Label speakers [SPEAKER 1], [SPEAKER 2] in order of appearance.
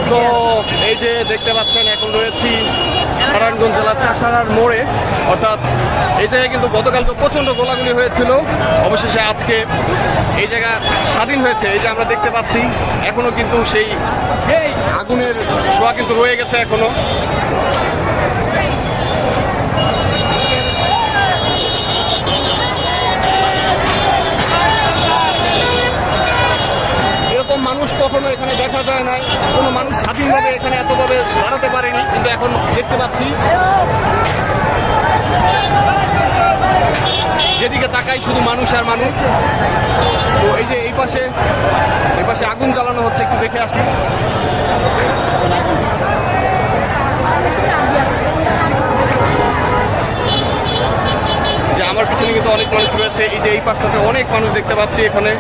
[SPEAKER 1] তো এই যে দেখতে পাচ্ছেন এখন রয়েছি নারায়ণগঞ্জ জেলার চাষাড়ার মোড়ে, অর্থাৎ এই জায়গায় কিন্তু গতকালকে প্রচণ্ড গোলাগুলি হয়েছিল, অবশেষে আজকে এই জায়গা স্বাধীন হয়েছে। এই যে আমরা দেখতে পাচ্ছি এখনো কিন্তু সেই আগুনের ছোঁয়া কিন্তু রয়ে গেছে এখনো। এরকম মানুষ কখনো এখানে দেখা যায় না, কোনো মানুষ স্বাধীনভাবে এখানে এতভাবে দাঁড়াতে পারেনি, কিন্তু এখন দেখতে পাচ্ছি যেদিকে তাকাই শুধু মানুষ আর মানুষ। তো এই যে এই পাশে আগুন জ্বালানো হচ্ছে, একটু দেখে আসি। যে আমার পিছনে কিন্তু অনেক মানুষ রয়েছে, এই যে এই পাশটাতে অনেক মানুষ দেখতে পাচ্ছি এখানে।